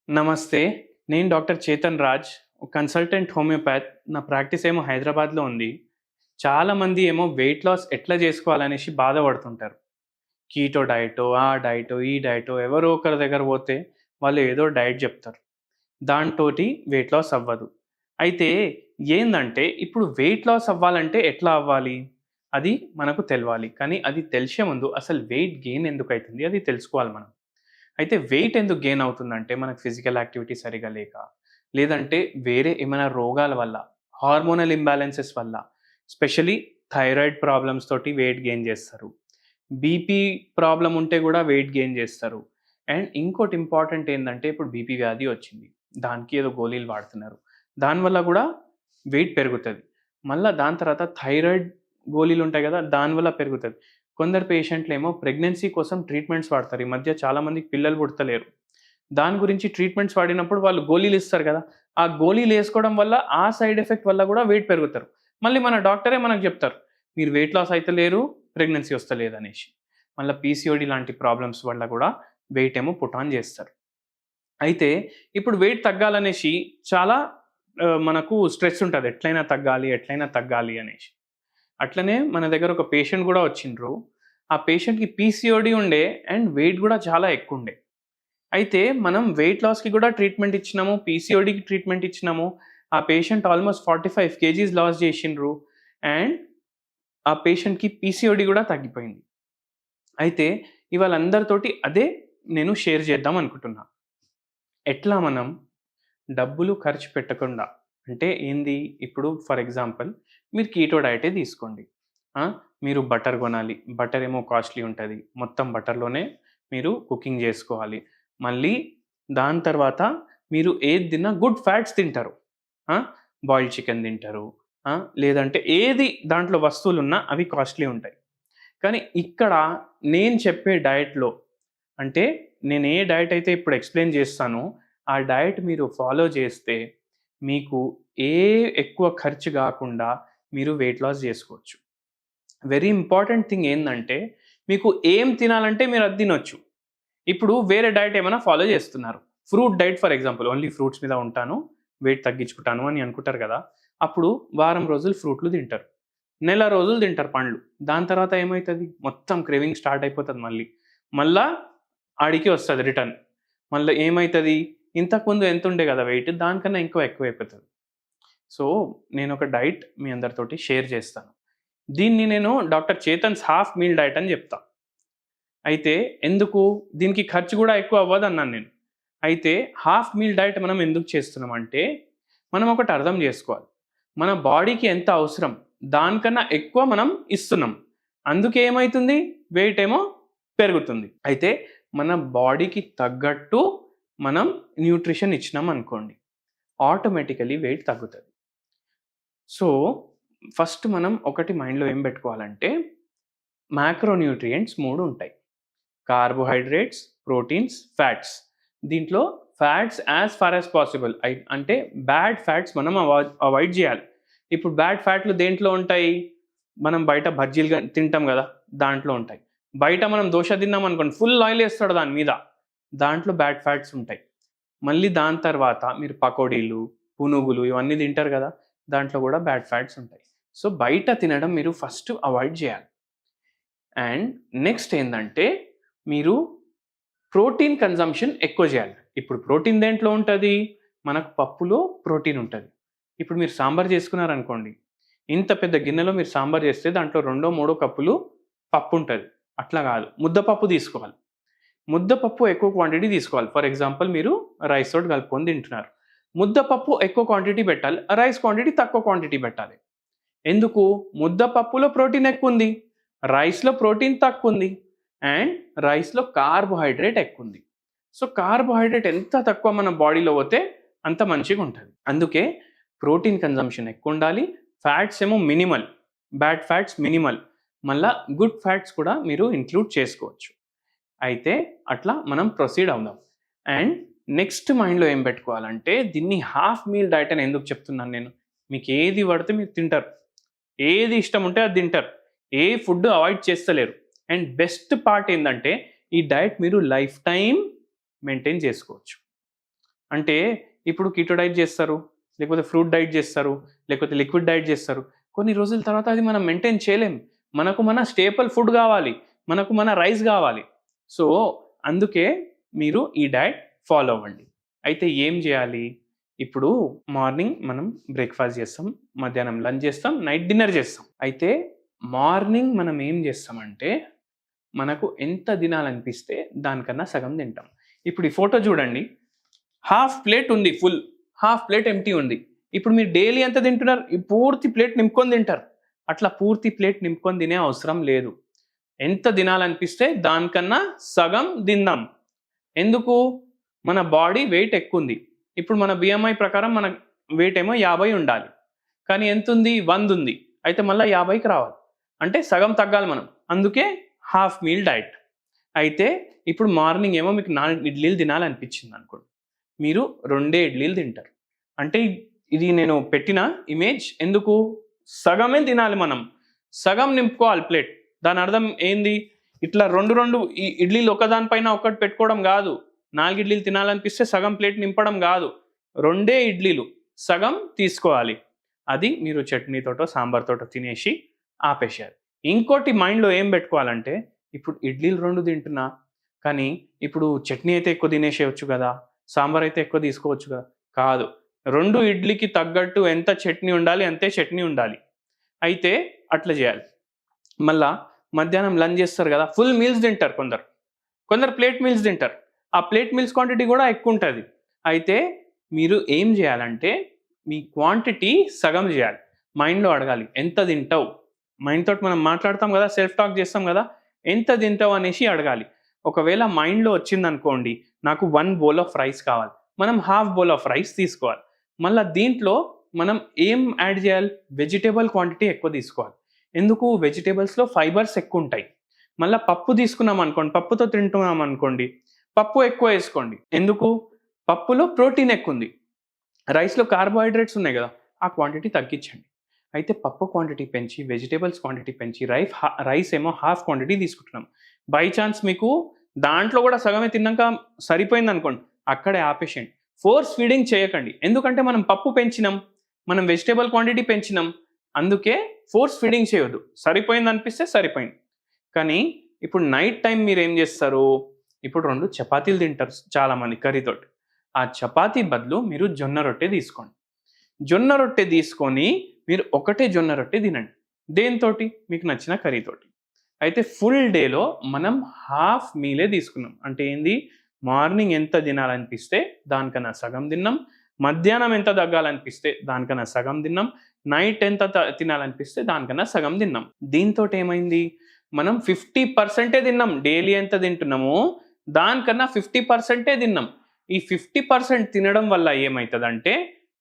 నమస్తే. నేను doctor Chetan Raj. Consultant హోమియోపాత్. నా ప్రాక్టీస్ ఏమో హైదరాబాద్‌లో ఉంది. చాలామంది ఏమో వెయిట్ లాస్ ఎట్లా జేసుకోవాలనేసి బాధపడుతుంటారు. కీటో డయటో, ఆ డయటో, ఈ డయటో ఎవరో ఒకరి దగ్గర పోతే వాళ్ళు ఏదో డయట్ జెప్తారు. దాంతోటి వెయిట్ లాస్ అవ్వదు. అయితే ఏందంటే ఇప్పుడు వెయిట్ లాస్ అవ్వాలంటే ఎట్లా అవ్వాలి? అది మనకు తెలవాలి. కానీ అది తెలిసే ముందు అసలు వెయిట్ గెయిన్ ఎందుకైతుంది అది తెలుసుకోవాలి మనం. అయితే వెయిట్ ఎందుకు గెయిన్ అవుతుందంటే, మనకు ఫిజికల్ యాక్టివిటీ సరిగ్గా లేక, లేదంటే వేరే ఏమైనా రోగాల వల్ల, హార్మోనల్ ఇంబాలెన్సెస్ వల్ల, స్పెషల్లీ థైరాయిడ్ ప్రాబ్లమ్స్ తోటి వెయిట్ గెయిన్ చేస్తారు. బీపీ ప్రాబ్లమ్ ఉంటే గూడా వెయిట్ గెయిన్ చేస్తారు. అండ్ ఇంకోటి ఇంపార్టెంట్ ఏందంటే, ఇప్పుడు బీపీ వ్యాధి వచ్చింది. దానికి ఏదో గోళీలు వాడుతున్నారు. దానివల్ల గూడా వెయిట్ పెరుగుతది. మళ్ళా దాని తర్వాత థైరాయిడ్ గోళీలుంటాయి గదా! దానివల్ల పెరుగుతది. కొందరు పేషెంట్‌లేమో ప్రెగ్నెన్సీ కోసం ట్రీట్మెంట్స్ వాడతారు. ఈ మధ్య చాలామందికి పిల్లలు పుడతలేరు. దాని గురించి ట్రీట్మెంట్స్ వాడినప్పుడు వాళ్ళు గోళీలిస్తారు గదా! ఆ గోళీలేసుకోవడం వల్ల ఆ సైడ్ ఎఫెక్ట్ వల్ల గూడా వెయిట్ పెరుగుతారు. మళ్ళీ మన డాక్టరే మనకు జెప్తారు. మీరు వెయిట్ లాస్ అయితలేరు, ప్రెగ్నెన్సీ వస్తలేదనేసి. మళ్ళా పీసీఓడీ లాంటి ప్రాబ్లమ్స్ వల్ల గూడా వెయిట్ ఏమో పుట్ ఆన్ జేస్తారు. అయితే ఇప్పుడు వెయిట్ తగ్గాలనేసి చాలా మనకు స్ట్రెస్ ఉంటది. ఎట్లైనా తగ్గాలి, ఎట్లైనా తగ్గాలి అనేసి. అట్లనే మన దగ్గర ఒక పేషెంట్ గూడా వచ్చిండ్రు. ఆ పేషెంట్‌కి పీసీఓడీ ఉండే అండ్ వెయిట్ గూడా చాలా ఎక్కువుండే. అయితే మనం వెయిట్ లాస్‌కి గూడా ట్రీట్మెంట్ ఇచ్చినాము. పీసీఓడీకి ట్రీట్మెంట్ ఇచ్చినాము. ఆ పేషెంట్ ఆల్‌మోస్ట్ 45 కేజీస్ లాస్ జేషిండ్రు. అండ్ ఆ పేషెంట్‌కి పీసీఓడీ గూడా తగ్గిపోయింది. అయితే ఇవాళ అందరితోటి అదే నేను షేర్ చేద్దాం అనుకుంటున్నా. ఎట్లా మనం డబ్బులు ఖర్చు పెట్టకుండా అంటే ఏంది? ఇప్పుడు ఫర్ ఎగ్జాంపుల్ మీరు కీటో డయటే తీసుకోండి. ఆ! మీరు బటర్ కొనాలి. బటర్ ఏమో కాస్ట్‌లీ ఉంటది. మొత్తం బటర్‌లోనే మీరు కుకింగ్ జేసుకోవాలి. మళ్ళీ దాని తర్వాత మీరు ఏది తిన్నా గుడ్ ఫ్యాట్స్ తింటారు. ఆ! బాయిల్డ్ చికెన్ తింటారు. ఆ! లేదంటే ఏది దాంట్లో వస్తువులున్నా అవి కాస్ట్‌లీ ఉంటాయి. కానీ ఇక్కడ నేను చెప్పే డయట్‌లో అంటే నేను ఏ డయట్ అయితే ఇప్పుడు ఎక్స్‌ప్లెయిన్ చేస్తానో, ఆ డయట్ మీరు ఫాలో చేస్తే మీకు ఏ ఎక్కువ ఖర్చు గాకుండా మీరు వెయిట్ లాస్ జేసుకోవచ్చు. వెరీ ఇంపార్టెంట్ థింగ్ ఏందంటే, మీకు ఏం తినాలంటే మీరు అది తినొచ్చు. ఇప్పుడు వేరే డయట్ ఏమైనా ఫాలో చేస్తున్నారు. Fruit diet for example only fruits మీద ఉంటాను, వెయిట్ తగ్గించుకుంటాను అని అనుకుంటారు గదా! అప్పుడు వారం రోజులు ఫ్రూట్లు తింటారు. నెల రోజులు తింటారు పండ్లు. దాని తర్వాత ఏమైతది? మొత్తం క్రేవింగ్ స్టార్ట్ అయిపోతది మళ్ళీ. మళ్ళా ఆడికి వస్తది రిటర్న్. మళ్ళా ఏమైతది? ఇంతకుముందు ఎంతుండే గదా వెయిట్ దానికన్నా ఎక్కువైపోతది. సో, నేనొక డైట్ మీ అందరితోటి షేర్ చేస్తాను. దీన్ని నేను డాక్టర్ చేతన్స్ హాఫ్ మీల్ డైట్ అని జెప్తా. అయితే ఎందుకు? దీనికి ఖర్చు గూడా ఎక్కువ అవ్వదన్నాను నేను. అయితే హాఫ్ మీల్ డైట్ మనం ఎందుకు చేస్తున్నామంటే, మనం ఒకటి అర్థం జేసుకోవాలి. మన బాడీకి ఎంత అవసరం, దానికన్నా ఎక్కువ మనం ఇస్తున్నాం. అందుకే ఏమైతుంది? వెయిట్ ఏమో పెరుగుతుంది. అయితే మన బాడీకి తగ్గట్టు మనం న్యూట్రిషన్ ఇచ్చినామనుకోండి, ఆటోమేటికల్లీ వెయిట్ తగ్గుతది. సో, ఫస్ట్ మనం ఒకటి మైండ్‌లో ఏం బెట్టుకోవాలంటే, మాక్రోన్యూట్రియంట్స్ 3 ఉంటాయి. Carbohydrates, proteins, fats. దీంట్లో fats as far as possible అంటే బ్యాడ్ ఫ్యాట్స్ మనం అవాయిడ్ జేయాలి. ఇప్పుడు బ్యాడ్ ఫ్యాట్లు దేంట్లో ఉంటాయి? మనం బయట బజ్జీలు తింటాం గదా! దాంట్లో ఉంటాయి. బయట మనం దోస తిన్నామనుకోండి ఫుల్ ఆయిల్ ఏస్తాడు దాని మీద. దాంట్లో బ్యాడ్ ఫ్యాట్స్ ఉంటాయి. మళ్ళీ దాని తర్వాత మీరు పకోడీలు, పునుగులు ఇవన్నీ తింటారు గదా! దాంట్లో గూడా బ్యాడ్ ఫ్యాట్స్ ఉంటాయి. సో, బయట తినడం మీరు ఫస్ట్ అవాయిడ్ జేయాలి. అండ్ నెక్స్ట్ ఏందంటే, మీరు ప్రోటీన్ కన్జంప్షన్ ఎక్కువ జేయాలి. ఇప్పుడు ప్రోటీన్ దేంట్లో ఉంటది? మనకు పప్పులో ప్రోటీన్ ఉంటది. ఇప్పుడు మీరు సాంబార్ చేసుకున్నారనుకోండి, ఇంత పెద్ద గిన్నెలో మీరు సాంబార్ చేస్తే దాంట్లో రెండో, మూడో కప్పులు పప్పుంటది. అట్లా గాదు. ముద్దపప్పు తీసుకోవాలి. ముద్దపప్పు ఎక్కువ క్వాంటిటీ తీసుకోవాలి. ఫర్ ఎగ్జాంపుల్ మీరు రైస్ తోటి కలుపుకొని తింటున్నారు. ముద్దపప్పు ఎక్కువ క్వాంటిటీ పెట్టాలి. రైస్ క్వాంటిటీ తక్కువ క్వాంటిటీ పెట్టాలి. ఎందుకు? ముద్దపప్పులో ప్రోటీన్ ఎక్కువుంది. రైస్‌లో ప్రోటీన్ తక్కువుంది. అండ్ రైస్‌లో కార్బోహైడ్రేట్ ఎక్కువుంది. సో, కార్బోహైడ్రేట్ ఎంత తక్కువ మన బాడీలో పోతే అంత మంచిగుంటది. అందుకే ప్రోటీన్ కన్జంప్షన్ ఎక్కువుండాలి. ఫ్యాట్స్ ఏమో మినిమల్. Bad fats minimal. మళ్ళా గుడ్ ఫ్యాట్స్ కూడా మీరు ఇంక్లూడ్ చేసుకోవచ్చు. అయితే అట్లా మనం ప్రొసీడ్ అవుదాం. అండ్ నెక్స్ట్ మైండ్‌లో ఏం పెట్టుకోవాలంటే దీన్ని హాఫ్ మీల్ డైట్ అని ఎందుకు చెప్తున్నాను నేను? మీకేది పడితే మీరు తింటారు. ఏది ఇష్టం ఉంటే అది తింటారు. ఏ ఫుడ్ అవాయిడ్ చేస్తలేరు. అండ్ బెస్ట్ పార్ట్ ఏందంటే ఈ డైట్ మీరు లైఫ్ టైమ్ మెయింటైన్ చేసుకోవచ్చు. అంటే ఇప్పుడు కీటో డైట్ చేస్తారు, లేకపోతే ఫ్రూట్ డైట్ చేస్తారు, లేకపోతే లిక్విడ్ డైట్ చేస్తారు. కొన్ని రోజుల తర్వాత అది మనం మెయింటైన్ చేయలేం. మనకు మన స్టేపుల్ ఫుడ్ కావాలి. మనకు మన రైస్ కావాలి. సో, అందుకే మీరు ఈ డైట్ ఫాలో అవ్వండి. అయితే ఏం చేయాలి? ఇప్పుడు మార్నింగ్ మనం బ్రేక్‌ఫాస్ట్ చేస్తాం, మధ్యాహ్నం లంచ్ చేస్తాం, నైట్ డిన్నర్ చేస్తాం. అయితే మార్నింగ్ మనం ఏం చేస్తామంటే, మనకు ఎంత తినాలనిపిస్తే దానికన్నా సగం తింటాం. ఇప్పుడు ఈ ఫోటో చూడండి. హాఫ్ ప్లేట్ ఉంది ఫుల్. హాఫ్ ప్లేట్ ఎంప్టీ ఉంది. ఇప్పుడు మీరు డైలీ ఎంత తింటున్నారు? ఈ పూర్తి ప్లేట్ నింపుకొని తింటారు. అట్లా పూర్తి ప్లేట్ నింపుకొని తినే అవసరం లేదు. ఎంత తినాలనిపిస్తే దానికన్నా సగం తిందాం. ఎందుకు? మన బాడీ వెయిట్ ఎక్కువుంది. ఇప్పుడు మన బిఎంఐ ప్రకారం మన వెయిట్ ఏమో 50 ఉండాలి. కానీ ఎంతుంది? 100 ఉంది. అయితే మళ్ళా 50కి రావాలి. అంటే సగం తగ్గాలి మనం. అందుకే హాఫ్ మీల్ డైట్. అయితే ఇప్పుడు మార్నింగ్ ఏమో మీకు 4 ఇడ్లీలు తినాలనిపించిందనుకోండి. మీరు 2 ఇడ్లీలు తింటారు. అంటే ఇది నేను పెట్టిన ఇమేజ్ ఎందుకు? సగమే తినాలి మనం. సగం నింపుకోవాలి ప్లేట్. దాని అర్థం ఏంది? ఇట్లా 2 ఈ ఇడ్లీలు ఒకదాని పైన ఒకటి పెట్టుకోవడం గాదు. 4 ఇడ్లీలు తినాలనిపిస్తే సగం ప్లేట్ నింపడం గాదు. 2 ఇడ్లీలు సగం తీసుకోవాలి. అది మీరు చట్నీతోటో, సాంబార్‌తోటో తినేసి ఆపేసేయాలి. ఇంకోటి మైండ్‌లో ఏం పెట్టుకోవాలంటే, ఇప్పుడు ఇడ్లీలు 2 తింటున్నా, కానీ ఇప్పుడు చట్నీ అయితే ఎక్కువ తినేసేయొచ్చు గదా! సాంబార్ అయితే ఎక్కువ తీసుకోవచ్చు గదా! కాదు. 2 ఇడ్లీకి తగ్గట్టు ఎంత చట్నీ ఉండాలి, అంతే చట్నీ ఉండాలి. అయితే అట్లా జేయాలి. మళ్ళా మధ్యాహ్నం లంచ్ జేస్తారు గదా! ఫుల్ మీల్స్ తింటారు కొందరు. కొందరు ప్లేట్ మీల్స్ తింటారు. ఆ ప్లేట్ మీల్స్ క్వాంటిటీ గూడా ఎక్కువుంటది. అయితే మీరు ఏం జేయాలంటే, మీ క్వాంటిటీ సగం జేయాలి. మైండ్‌లో అడగాలి. ఎంత తింటావు? మైండ్ తోటి మనం మాట్లాడతాం గదా! సెల్ఫ్ టాక్ జేస్తాం గదా! ఎంత తింటావు అనేసి అడగాలి. ఒకవేళ మైండ్‌లో వచ్చిందనుకోండి, నాకు 1 బౌల్ ఆఫ్ రైస్ కావాలి. మనం హాఫ్ బౌల్ ఆఫ్ రైస్ తీసుకోవాలి. మళ్ళా దీంట్లో మనం ఏం యాడ్ జేయాలి? వెజిటబుల్ క్వాంటిటీ ఎక్కువ తీసుకోవాలి. ఎందుకు? వెజిటబుల్స్‌లో ఫైబర్స్ ఎక్కువుంటాయి. మళ్ళా పప్పు తీసుకున్నామనుకోండి, పప్పుతో తింటున్నామనుకోండి, పప్పు ఎక్కువ ఏసుకోండి. ఎందుకు? పప్పులో ప్రోటీన్ ఎక్కువుంది. రైస్‌లో కార్బోహైడ్రేట్స్ ఉన్నాయి గదా! ఆ క్వాంటిటీ తగ్గించండి. అయితే పప్పు క్వాంటిటీ పెంచి, వెజిటబుల్స్ క్వాంటిటీ పెంచి, రైస్ ఏమో హాఫ్ క్వాంటిటీ తీసుకుంటున్నాం. బై చాన్స్ మీకు దాంట్లో గూడా సగమే తిన్నాక సరిపోయిందనుకోండి, అక్కడే ఆపేసేయండి. ఫోర్స్ ఫీడింగ్ చేయకండి. ఎందుకంటే మనం పప్పు పెంచినాం, మనం వెజిటబుల్ క్వాంటిటీ పెంచినాం. అందుకే ఫోర్స్ ఫీడింగ్ చేయొద్దు. సరిపోయిందనిపిస్తే సరిపోయింది. కానీ ఇప్పుడు నైట్ టైమ్ మీరేం జేస్తారు? ఇప్పుడు 2 చపాతీలు తింటారు చాలామంది కర్రీతోటి. ఆ చపాతీ బదులు మీరు జొన్న రొట్టె తీసుకోండి. జొన్న రొట్టె తీసుకొని మీరు ఒకటే జొన్న రొట్టె తినండి. దేనితోటి? మీకు నచ్చిన కర్రీతోటి. అయితే ఫుల్ డేలో మనం హాఫ్ మీలే తీసుకున్నాం. అంటే ఏంది? మార్నింగ్ ఎంత తినాలనిపిస్తే దానికన్నా సగం తిన్నాం. మధ్యాహ్నం ఎంత తగ్గాలనిపిస్తే దానికన్నా సగం తిన్నాం. నైట్ ఎంత తినాలనిపిస్తే దానికన్నా సగం తిన్నాం. దీంతోటేమైంది? మనం 50% తిన్నాం. డైలీ ఎంత తింటున్నామో దానికన్నా 50% తిన్నాం. ఈ 50% తినడం వల్ల ఏమైతదంటే,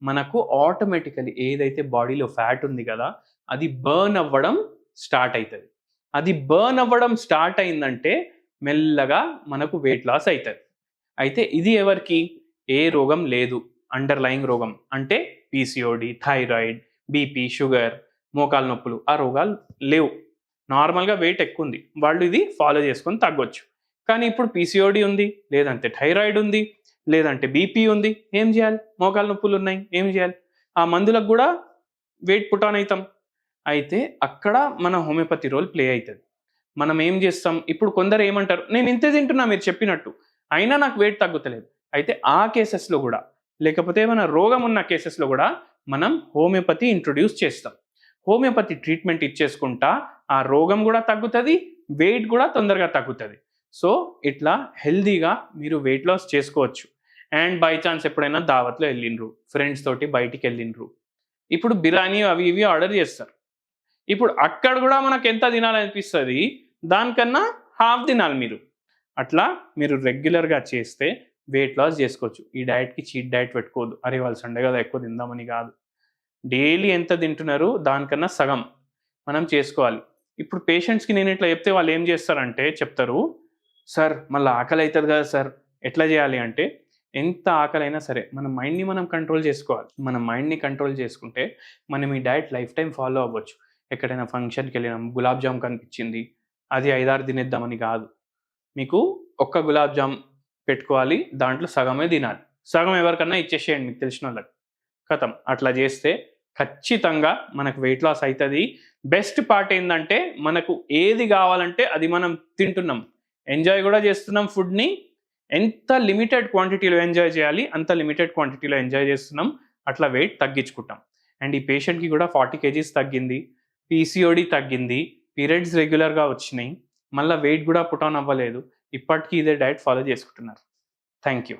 మనకు ఆటోమేటికల్లీ ఏదైతే బాడీలో ఫ్యాట్ ఉంది గదా! అది బర్న్ అవ్వడం స్టార్ట్ అయితది. అది బర్న్ అవ్వడం స్టార్ట్ అయిందంటే, మెల్లగా మనకు వెయిట్ లాస్ అయితది. అయితే ఇది ఎవరికి? ఏ రోగం లేదు. అండర్‌లయింగ్ రోగం. అంటే పీసీఓడీ, థైరాయిడ్, బీపీ, షుగర్, మోకాలు నొప్పులు ఆ రోగాలు లేవు. నార్మల్‌గా వెయిట్ ఎక్కువుంది. వాళ్ళు ఇది ఫాలో చేసుకొని తగ్గొచ్చు. కానీ ఇప్పుడు పీసీఓడీ ఉంది, లేదంటే థైరాయిడ్ ఉంది, లేదంటే బీపీ ఉంది. ఏం జేయాలి? మోకాలు నొప్పులున్నాయి. ఏం జేయాలి? ఆ మందులకు గూడా వెయిట్ పుట్ ఆన్ అయితాం. అయితే అక్కడ మన హోమియోపతి రోల్ ప్లే అయితది. మనం ఏం జేస్తాం? ఇప్పుడు కొందరు ఏమంటారు, "నేను ఇంతే తింటున్నా మీరు చెప్పినట్టు. అయినా నాకు వెయిట్ తగ్గుతలేదు." అయితే ఆ కేసెస్‌లో గూడా లేకపోతే ఏమైనా రోగం ఉన్న కేసెస్‌లో గూడా మనం హోమియోపతి ఇంట్రొడ్యూస్ చేస్తాం. హోమియోపతి ట్రీట్మెంట్ ఇచ్చేసుకుంటా ఆ రోగం గూడా తగ్గుతది. వెయిట్ గూడా తొందరగా తగ్గుతది. సో, ఇట్లా హెల్తీగా మీరు వెయిట్ లాస్ చేసుకోవచ్చు. అండ్ బై చాన్స్ ఎప్పుడైనా దావత్‌లో ఎళ్ళిండ్రు, ఫ్రెండ్స్ తోటి బయటికెళ్ళిండ్రు. ఇప్పుడు బిర్యానీ అవి ఇవి ఆర్డర్ జేస్తారు. ఇప్పుడు అక్కడ గూడా మనకెంత తినాలనిపిస్తది, దానికన్నా హాఫ్ తినాలి మీరు. అట్లా మీరు రెగ్యులర్‌గా చేస్తే వెయిట్ లాస్ జేసుకోవచ్చు. ఈ డైట్‌కి చీట్ డైట్ పెట్టుకోవద్దు. అరే! ఇవాళ సండే గదా! ఎక్కువ తిందామని గాదు. డైలీ ఎంత తింటున్నారు దానికన్నా సగం మనం చేసుకోవాలి. ఇప్పుడు పేషెంట్స్‌కి నేను ఇట్లా చెప్తే వాళ్ళు ఏం చేస్తారంటే చెప్తారు, "సార్ మళ్ళా ఆకలైతది కదా సార్, ఎట్లా చేయాలి?" అంటే ఎంత ఆకలైనా సరే మన మైండ్‌ని మనం కంట్రోల్ చేసుకోవాలి. మన మైండ్‌ని కంట్రోల్ చేసుకుంటే మనం ఈ డైట్ లైఫ్ టైమ్ ఫాలో అవ్వచ్చు. ఎక్కడైనా ఫంక్షన్‌కెళ్ళినాం, గులాబ్ జామ్ కనిపించింది, అది 5, 6 తినేద్దామని కాదు. మీకు ఒక్క గులాబ్ జామ్ పెట్టుకోవాలి. దాంట్లో సగమే తినాలి. సగం ఎవరికన్నా ఇచ్చేసేయండి మీకు తెలిసిన వాళ్ళకి. ఖతం. అట్లా చేస్తే ఖచ్చితంగా మనకు వెయిట్ లాస్ అవుతుంది. బెస్ట్ పార్ట్ ఏంటంటే మనకు ఏది కావాలంటే అది మనం తింటున్నాం, ఎంజాయ్ కూడా చేస్తున్నాం ఫుడ్ని. ఎంత లిమిటెడ్ క్వాంటిటీలో ఎంజాయ్ చేయాలి అంత లిమిటెడ్ క్వాంటిటీలో ఎంజాయ్ చేస్తున్నాం. అట్లా వెయిట్ తగ్గించుకుంటాం. అండ్ ఈ పేషెంట్కి కూడా 40 kgs తగ్గింది, పీసీఓడి తగ్గింది, పీరియడ్స్ రెగ్యులర్గా వచ్చినాయి, మళ్ళీ వెయిట్ కూడా పుట్ ఆన్ అవ్వలేదు. ఇప్పటికీ ఇదే డైట్ ఫాలో చేసుకుంటున్నారు. Thank you.